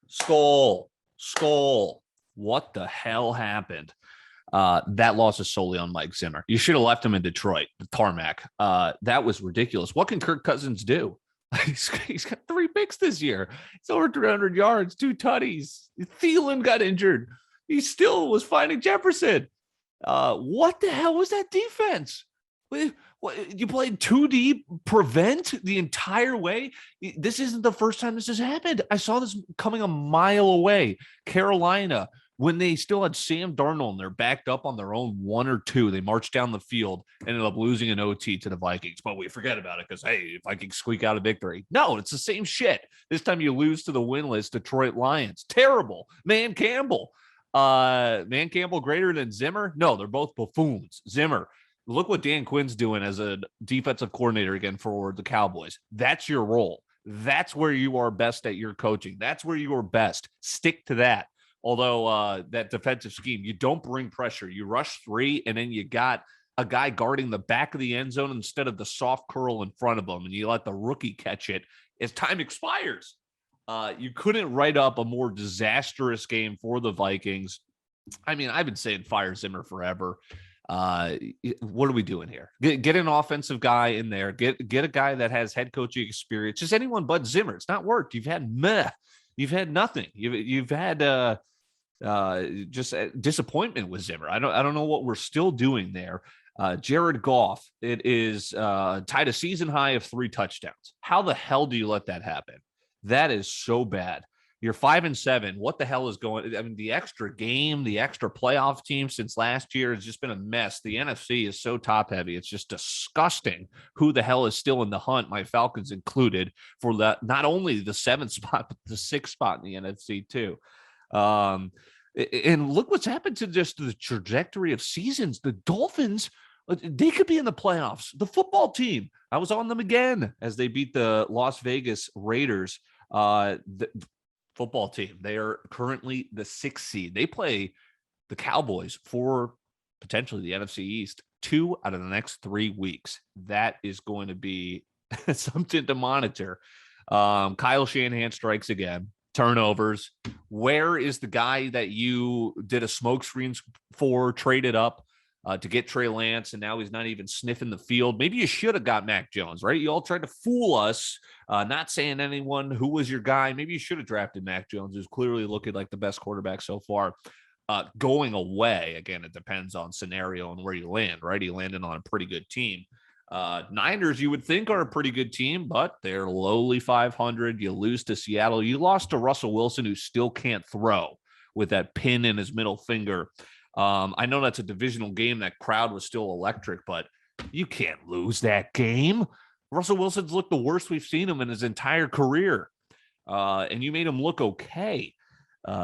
Skull. What the hell happened? That loss is solely on Mike Zimmer. You should have left him in Detroit, the tarmac. That was ridiculous. What can Kirk Cousins do? He's got 3 picks this year. It's over 300 yards, 2 tutties. Thielen got injured. He still was finding Jefferson. What the hell was that defense? You played 2 deep, prevent the entire way. This isn't the first time this has happened. I saw this coming a mile away. Carolina, when they still had Sam Darnold and they're backed up on their own 1 or 2, they marched down the field, ended up losing an OT to the Vikings. But we forget about it because, hey, Vikings squeak out a victory. No, it's the same shit. This time you lose to the winless Detroit Lions. Terrible. Man Campbell greater than Zimmer? No, they're both buffoons. Zimmer. Look what Dan Quinn's doing as a defensive coordinator again for the Cowboys. That's your role. That's where you are best at your coaching. That's where you are best. Stick to that. Although that defensive scheme, you don't bring pressure. You rush 3, and then you got a guy guarding the back of the end zone instead of the soft curl in front of him, and you let the rookie catch it as time expires. You couldn't write up a more disastrous game for the Vikings. I mean, I've been saying fire Zimmer forever. What are we doing here? Get an offensive guy in there. Get a guy that has head coaching experience. Just anyone but Zimmer. It's not worked. You've had nothing. You've had just disappointment with Zimmer. I don't know what we're still doing there. Jared Goff, it is tied a season high of 3 touchdowns. How the hell do you let that happen? That is so bad. You're 5-7. What the hell is going? I mean, the extra game, the extra playoff team since last year has just been a mess. The NFC is so top heavy. It's just disgusting who the hell is still in the hunt, my Falcons included, for that, not only the 7th spot, but the 6th spot in the NFC too. And look what's happened to just the trajectory of seasons. The Dolphins, they could be in the playoffs. The football team, I was on them again as they beat the Las Vegas Raiders. The football team, they are currently the 6th seed. They play the Cowboys for potentially the NFC East 2 out of the next 3 weeks. That is going to be something to monitor. Kyle Shanahan strikes again. Turnovers. Where is the guy that you did a smokescreen for, traded up to get Trey Lance, and now he's not even sniffing the field? Maybe you should have got Mac Jones, right? You all tried to fool us, not saying anyone who was your guy. Maybe you should have drafted Mac Jones, who's clearly looking like the best quarterback so far. Going away, again, it depends on scenario and where you land, right? He landed on a pretty good team. Niners, you would think, are a pretty good team, but they're lowly 500. You lose to Seattle. You lost to Russell Wilson, who still can't throw with that pin in his middle finger. I know that's a divisional game. That crowd was still electric, but you can't lose that game. Russell Wilson's looked the worst we've seen him in his entire career. And you made him look okay.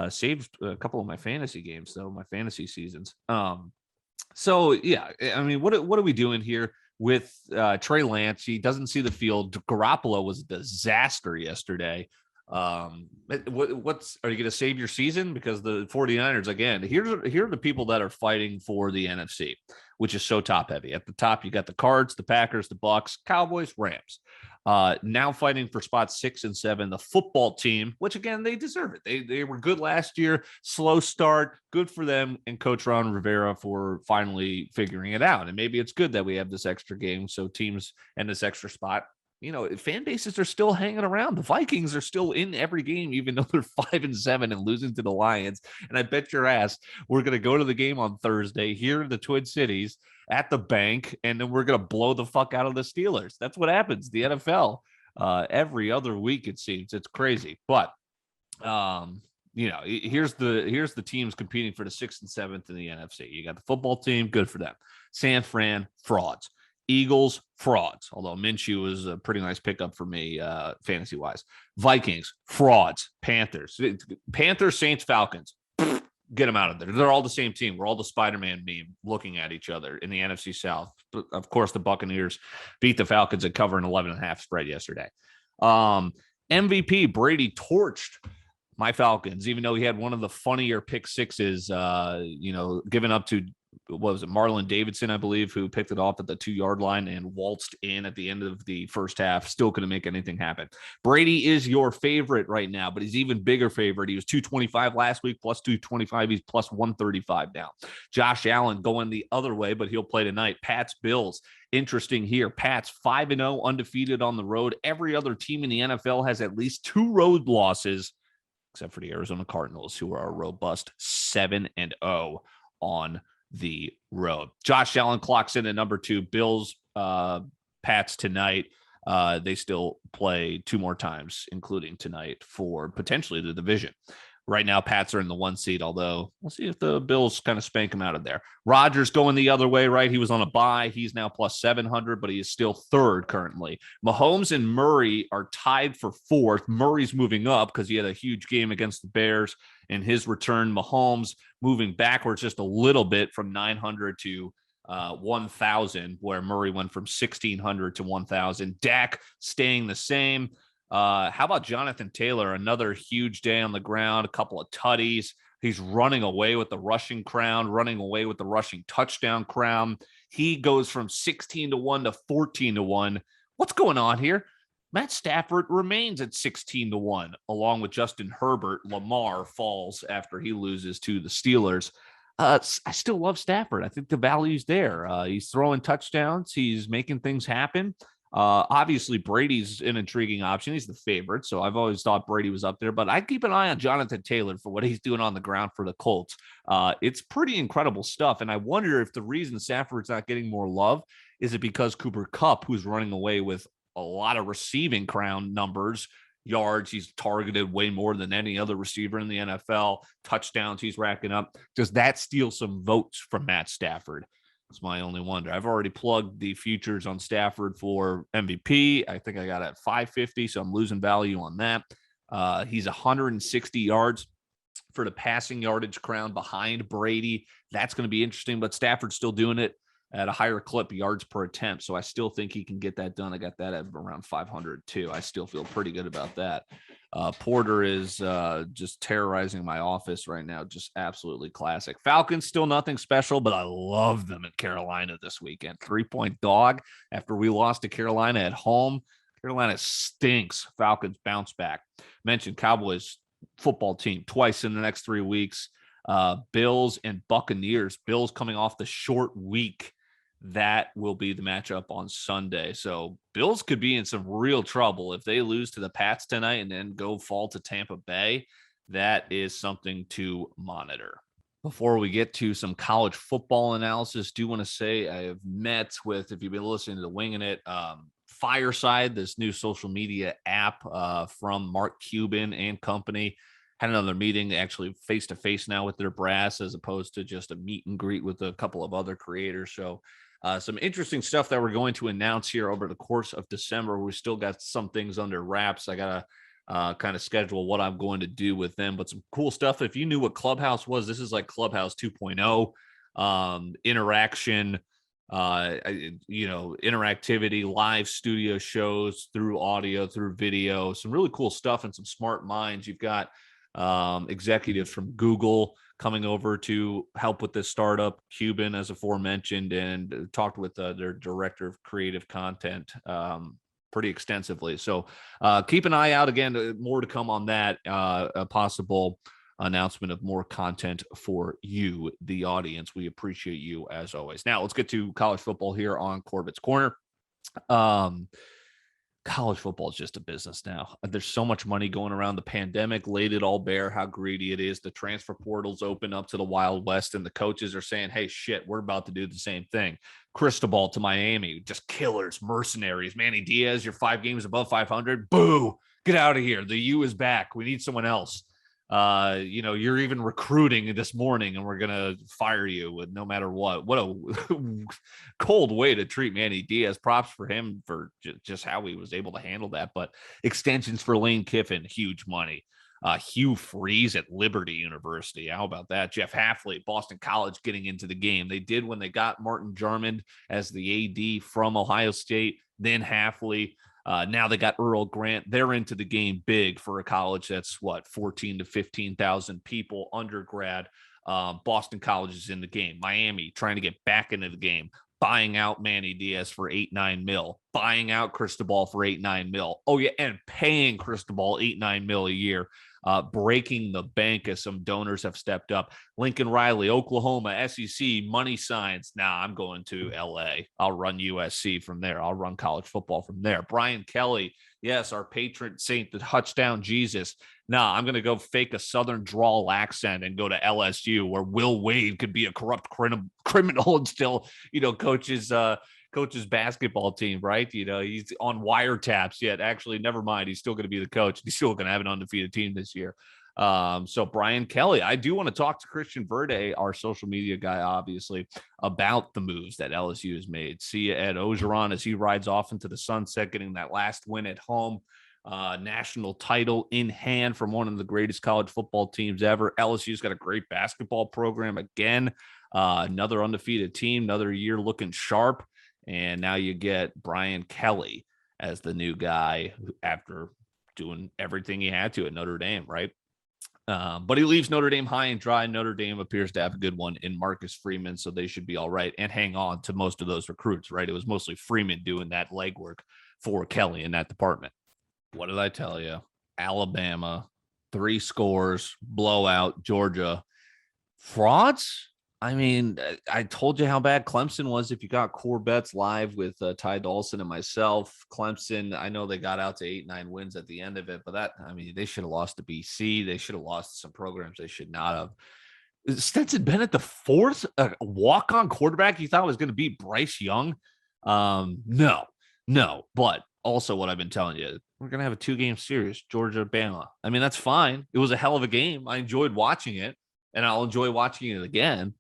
Saved a couple of my fantasy games, though, my fantasy seasons. So, yeah, I mean, what are we doing here with Trey Lance? He doesn't see the field. Garoppolo was a disaster yesterday. Are you going to save your season? Because the 49ers, again, here are the people that are fighting for the NFC, which is so top heavy. At the top, you got the Cards, the Packers, the Bucks, Cowboys, Rams. Now fighting for spots 6 and 7, the football team, which again, they deserve it. They were good last year, slow start, good for them, and Coach Ron Rivera for finally figuring it out. And maybe it's good that we have this extra game, so teams and this extra spot, you know, fan bases are still hanging around. The Vikings are still in every game, even though they're 5-7 and losing to the Lions. And I bet your ass we're going to go to the game on Thursday here in the Twin Cities at the bank, and then we're going to blow the fuck out of the Steelers. That's what happens. The NFL every other week, it seems. It's crazy. But you know, here's the teams competing for the 6th and 7th in the NFC. You got the football team, good for them. San Fran, frauds. Eagles, frauds, although Minshew was a pretty nice pickup for me fantasy-wise. Vikings, frauds. Panthers, Saints, Falcons. Get them out of there. They're all the same team. We're all the Spider-Man meme looking at each other in the NFC South. But of course, the Buccaneers beat the Falcons at covering 11.5 spread yesterday. MVP, Brady torched my Falcons, even though he had one of the funnier pick sixes, given up to what was it, Marlon Davidson, I believe, who picked it off at the 2-yard line and waltzed in at the end of the first half. Still couldn't make anything happen. Brady is your favorite right now, but he's even bigger favorite. He was 225 last week, plus 225. He's plus 135 now. Josh Allen going the other way, but he'll play tonight. Pats, Bills. Interesting here. Pats 5-0, undefeated on the road. Every other team in the NFL has at least 2 road losses, except for the Arizona Cardinals, who are a robust 7-0 on the road. Josh Allen clocks in at number 2. Bills, Pats tonight. They still play 2 more times, including tonight, for potentially the division. Right now, Pats are in the 1 seed, although we'll see if the Bills kind of spank him out of there. Rodgers going the other way, right? He was on a bye. He's now plus 700, but he is still 3rd currently. Mahomes and Murray are tied for 4th. Murray's moving up because he had a huge game against the Bears in his return. Mahomes moving backwards just a little bit from 900 to 1,000, where Murray went from 1,600 to 1,000. Dak staying the same. How about Jonathan Taylor? Another huge day on the ground, a couple of tutties. He's running away with the rushing crown, running away with the rushing touchdown crown. He goes from 16-1 to 14-1. What's going on here? Matt Stafford remains at 16-1, along with Justin Herbert. Lamar falls after he loses to the Steelers. I still love Stafford. I think the value's there. He's throwing touchdowns. He's making things happen. Obviously, Brady's an intriguing option. He's the favorite, so I've always thought Brady was up there. But I keep an eye on Jonathan Taylor for what he's doing on the ground for the Colts. It's pretty incredible stuff, and I wonder if the reason Stafford's not getting more love is it because Cooper Kupp, who's running away with a lot of receiving crown numbers, yards, he's targeted way more than any other receiver in the NFL, touchdowns he's racking up. Does that steal some votes from Matt Stafford? That's my only wonder. I've already plugged the futures on Stafford for MVP. I think I got it at 550, so I'm losing value on that. He's 160 yards for the passing yardage crown behind Brady. That's going to be interesting, but Stafford's still doing it at a higher clip, yards per attempt. So I still think he can get that done. I got that at around 500 too. I still feel pretty good about that. Porter is just terrorizing my office right now. Just absolutely classic. Falcons still nothing special, but I love them at Carolina this weekend. 3-point dog after we lost to Carolina at home. Carolina stinks. Falcons bounce back. Mentioned Cowboys football team twice in the next 3 weeks. Bills and Buccaneers. Bills coming off the short week. That will be the matchup on Sunday. So Bills could be in some real trouble if they lose to the Pats tonight and then go fall to Tampa Bay. That is something to monitor. Before we get to some college football analysis, do want to say I have met with, if you've been listening to the Winging It, Fireside, this new social media app from Mark Cuban and company. Had another meeting actually face-to-face now with their brass as opposed to just a meet and greet with a couple of other creators. So some interesting stuff that we're going to announce here over the course of December. We still got some things under wraps. I got to kind of schedule what I'm going to do with them, but some cool stuff. If you knew what Clubhouse was, this is like Clubhouse 2.0, interaction, interactivity, live studio shows through audio, through video, some really cool stuff and some smart minds. You've got executives from Google coming over to help with this startup, Cuban, as aforementioned, and talked with their director of creative content pretty extensively. So keep an eye out. Again, more to come on that, a possible announcement of more content for you, the audience. We appreciate you as always. Now let's get to college football here on Corbet's Corner. College football is just a business now. There's so much money going around. The pandemic laid it all bare, how greedy it is. The transfer portals open up to the Wild West, and the coaches are saying, hey, shit, we're about to do the same thing. Cristobal to Miami, just killers, mercenaries. Manny Diaz, you're 5 games above 500. Boo, get out of here. The U is back. We need someone else. You're even recruiting this morning and we're going to fire you with no matter what. What a cold way to treat Manny Diaz. Props for him for just how he was able to handle that. But extensions for Lane Kiffin, huge money. Hugh Freeze at Liberty University. How about that? Jeff Hafley, Boston College, getting into the game. They did when they got Martin Jarmond as the AD from Ohio State, then Hafley. Now they got Earl Grant. They're into the game big for a college that's 14 to 15,000 people, undergrad. Boston College is in the game. Miami trying to get back into the game, buying out Manny Diaz for 8-9 mil, buying out Cristobal for 8-9 mil. Oh yeah, and paying Cristobal 8-9 mil a year, breaking the bank as some donors have stepped up. Lincoln Riley, Oklahoma, SEC, money signs. Nah, I'm going to LA. I'll run USC from there. I'll run college football from there. Brian Kelly, yes, our patron saint, the touchdown Jesus. Nah, I'm going to go fake a Southern drawl accent and go to LSU, where Will Wade could be a corrupt criminal and still, coaches basketball team, right? He's on wiretaps yet. Actually, never mind. He's still going to be the coach. He's still going to have an undefeated team this year. So Brian Kelly, I do want to talk to Christian Verde, our social media guy, obviously, about the moves that LSU has made. See Ed Ogeron as he rides off into the sunset, getting that last win at home. National title in hand from one of the greatest college football teams ever. LSU's got a great basketball program again. Another undefeated team, another year looking sharp. And now you get Brian Kelly as the new guy after doing everything he had to at Notre Dame, right? But he leaves Notre Dame high and dry. Notre Dame appears to have a good one in Marcus Freeman, so they should be all right and hang on to most of those recruits, right? It was mostly Freeman doing that legwork for Kelly in that department. What did I tell you? Alabama, 3 scores, blowout, Georgia. Frauds? I mean, I told you how bad Clemson was if you got Corbet's live with Ty Dawson and myself. Clemson, I know they got out to 8-9 wins at the end of it, but they should have lost to BC. They should have lost to some programs they should not have. Is Stetson Bennett the 4th walk-on quarterback you thought was going to beat Bryce Young? No. But also what I've been telling you, we're going to have a 2-game series, Georgia-Bama. I mean, that's fine. It was a hell of a game. I enjoyed watching it, and I'll enjoy watching it again.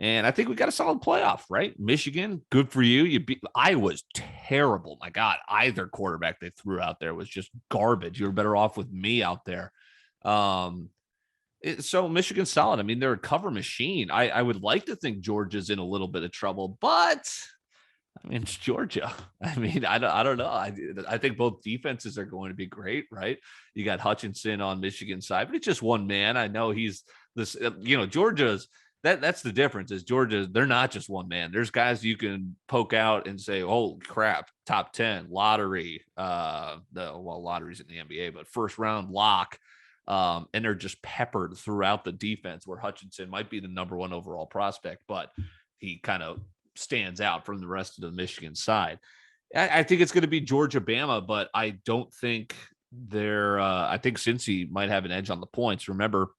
And I think we got a solid playoff, right? Michigan, good for you. Iowa's terrible. My God, either quarterback they threw out there was just garbage. You were better off with me out there. So Michigan's solid. I mean, they're a cover machine. I would like to think Georgia's in a little bit of trouble, but I mean, it's Georgia. I mean, I don't know. I think both defenses are going to be great, right? You got Hutchinson on Michigan's side, but it's just one man. I know he's this, Georgia's that's the difference is Georgia. They're not just one man. There's guys you can poke out and say, oh crap, top 10 lottery, lottery's in the NBA, but first round lock. And they're just peppered throughout the defense where Hutchinson might be the number 1 overall prospect, but he kind of stands out from the rest of the Michigan side. I think it's going to be Georgia-Bama, but I don't think I think Cincy might have an edge on the points. Remember,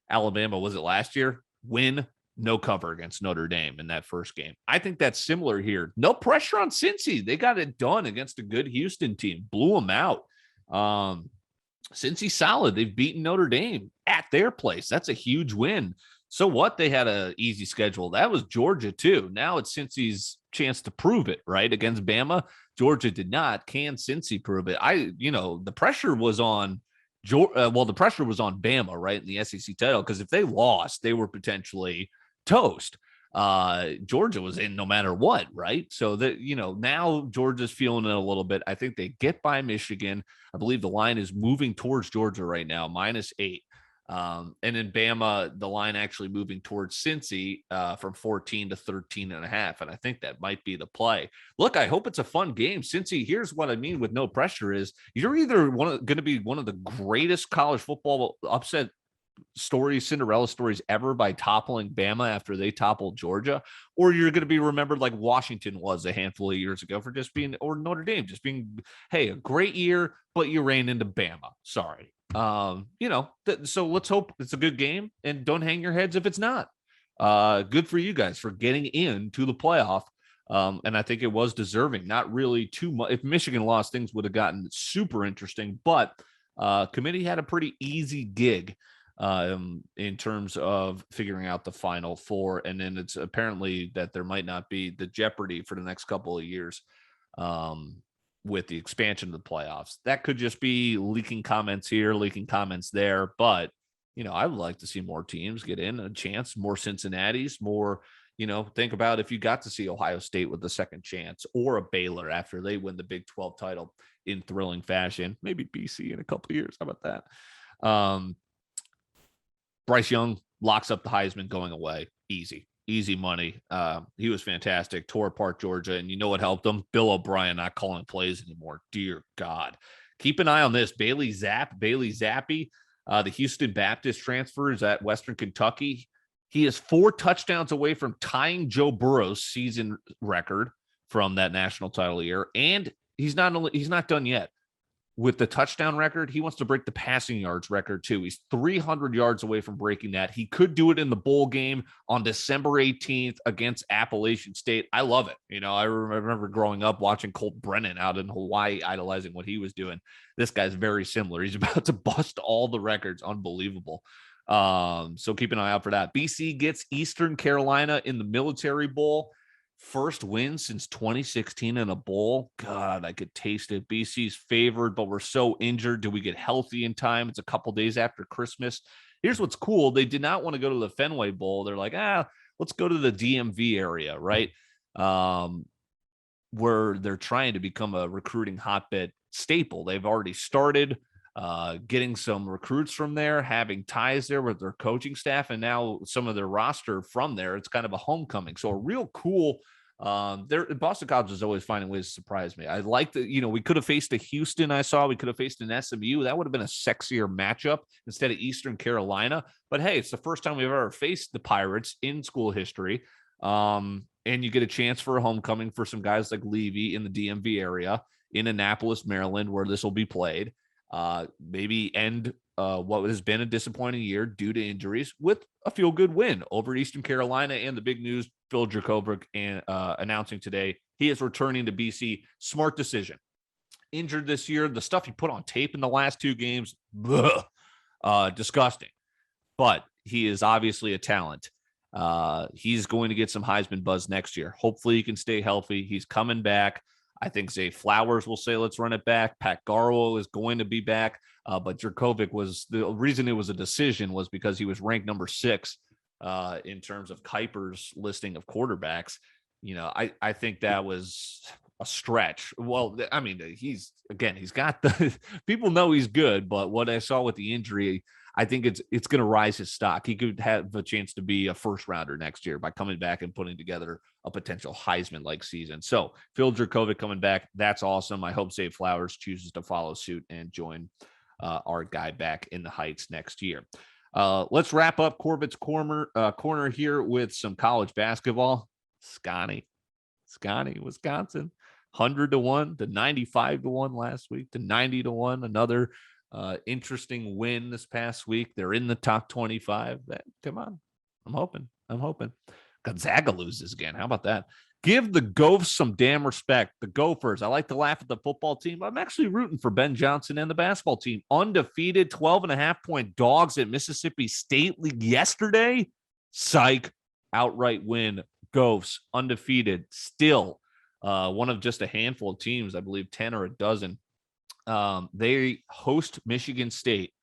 Alabama, was it last year? Win, no cover against Notre Dame in that first game. I think that's similar here. No pressure on Cincy. They got it done against a good Houston team. Blew them out. Cincy's solid. They've beaten Notre Dame at their place. That's a huge win. So what? They had an easy schedule. That was Georgia too. Now it's Cincy's chance to prove it, right? Against Bama, Georgia did not. Can Cincy prove it? The pressure was on the pressure was on Bama, right, in the SEC title, because if they lost, they were potentially toast. Georgia was in no matter what, right? So that, now Georgia's feeling it a little bit. I think they get by Michigan. I believe the line is moving towards Georgia right now, -8. And in Bama, the line actually moving towards Cincy from 14 to 13.5. And I think that might be the play. Look, I hope it's a fun game. Cincy, here's what I mean with no pressure is you're either going to be one of the greatest college football upset stories, Cinderella stories ever by toppling Bama after they toppled Georgia, or you're going to be remembered like Washington was a handful of years ago for just being, or Notre Dame, just being, hey, a great year, but you ran into Bama. Sorry. So let's hope it's a good game and don't hang your heads if it's not. Good for you guys for getting into the playoff. And I think it was deserving, not really too much. If Michigan lost, things would have gotten super interesting, but committee had a pretty easy gig in terms of figuring out the Final Four. And then it's apparently that there might not be the jeopardy for the next couple of years with the expansion of the playoffs. That could just be leaking comments here, leaking comments there. But, I would like to see more teams get in a chance, more Cincinnati's, more, think about if you got to see Ohio State with the second chance or a Baylor after they win the Big 12 title in thrilling fashion, maybe BC in a couple of years. How about that? Bryce Young locks up the Heisman going away. Easy money. He was fantastic. Tore apart Georgia, and you know what helped him? Bill O'Brien not calling plays anymore. Dear God. Keep an eye on this. Bailey Zappi, the Houston Baptist transfer, is at Western Kentucky. He is 4 touchdowns away from tying Joe Burrow's season record from that national title year, and he's not done yet. With the touchdown record, he wants to break the passing yards record too. He's 300 yards away from breaking that. He could do it in the bowl game on December 18th against Appalachian State. I love it. You know, I remember growing up watching Colt Brennan out in Hawaii, idolizing what he was doing. This guy's very similar. He's about to bust all the records. Unbelievable. So keep an eye out for that. BC gets Eastern Carolina in the Military Bowl. First win since 2016 in a bowl. God, I could taste it. BC's favored, but we're so injured. Do we get healthy in time? It's a couple days after Christmas. Here's what's cool. They did not want to go to the Fenway Bowl. They're like, let's go to the DMV area, right? Where they're trying to become a recruiting hotbed staple. They've already started getting some recruits from there, having ties there with their coaching staff, and now some of their roster from there. It's kind of a homecoming. So a real cool. Boston College is always finding ways to surprise me. I like that, we could have faced a Houston. We could have faced an SMU. That would have been a sexier matchup instead of Eastern Carolina. But hey, it's the first time we've ever faced the Pirates in school history. And you get a chance for a homecoming for some guys like Levy in the DMV area in Annapolis, Maryland, where this will be played. Maybe end what has been a disappointing year due to injuries with a feel-good win over Eastern Carolina. And the big news, Phil Jurkovec announcing today he is returning to BC. Smart decision. Injured this year. The stuff he put on tape in the last 2 games, disgusting. But he is obviously a talent. He's going to get some Heisman buzz next year. Hopefully he can stay healthy. He's coming back. I think Zay Flowers will say, let's run it back. Pat Garwo is going to be back. But Jurkovec was the reason it was a decision was because he was ranked number 6 in terms of Kuiper's listing of quarterbacks. I think that was a stretch. Well, I mean, he's got the people know he's good, but what I saw with the injury, I think it's going to rise his stock. He could have a chance to be a first rounder next year by coming back and putting together a potential Heisman-like season. So Phil Jurkovec coming back. That's awesome. I hope Zay Flowers chooses to follow suit and join our guy back in the Heights next year. Let's wrap up Corbet's corner here with some college basketball. Scotty, Wisconsin, 100-1 to 95-1 last week to 90-1. Another interesting win this past week. They're in the top 25. Come on. I'm hoping. Gonzaga loses again. How about that? Give the Gophers some damn respect. The Gophers. I like to laugh at the football team. I'm actually rooting for Ben Johnson and the basketball team. Undefeated 12.5-point dogs at Mississippi State League yesterday. Psych. Outright win. Gophers undefeated. Still one of just a handful of teams, I believe 10 or a dozen. They host Michigan State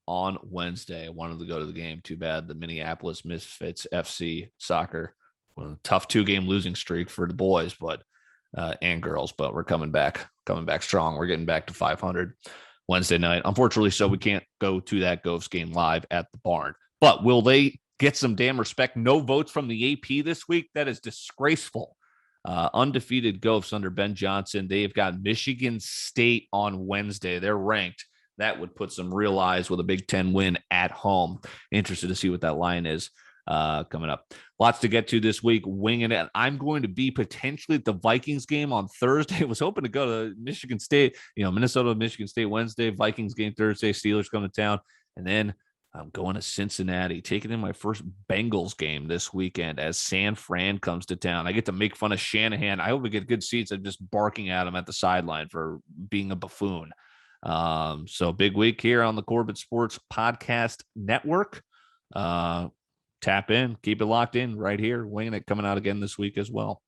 on Wednesday. I wanted to go to the game. Too bad the Minneapolis Misfits FC soccer. Well, tough 2-game losing streak for the boys, but and girls, but we're coming back strong. We're getting back to 500 Wednesday night. Unfortunately, so we can't go to that Gophers game live at the barn. But will they get some damn respect? No votes from the AP this week. That is disgraceful. Undefeated Gophers under Ben Johnson. They've got Michigan State on Wednesday. They're ranked. That would put some real eyes with a Big Ten win at home. Interested to see what that line is coming up. Lots to get to this week. Winging it. I'm going to be potentially at the Vikings game on Thursday. I was hoping to go to Michigan State, Minnesota, Michigan State Wednesday, Vikings game Thursday, Steelers come to town. And then I'm going to Cincinnati, taking in my first Bengals game this weekend as San Fran comes to town. I get to make fun of Shanahan. I hope we get good seats. I'm just barking at him at the sideline for being a buffoon. So big week here on the Corbett Sports Podcast Network. Tap in, keep it locked in right here. Winging it coming out again this week as well.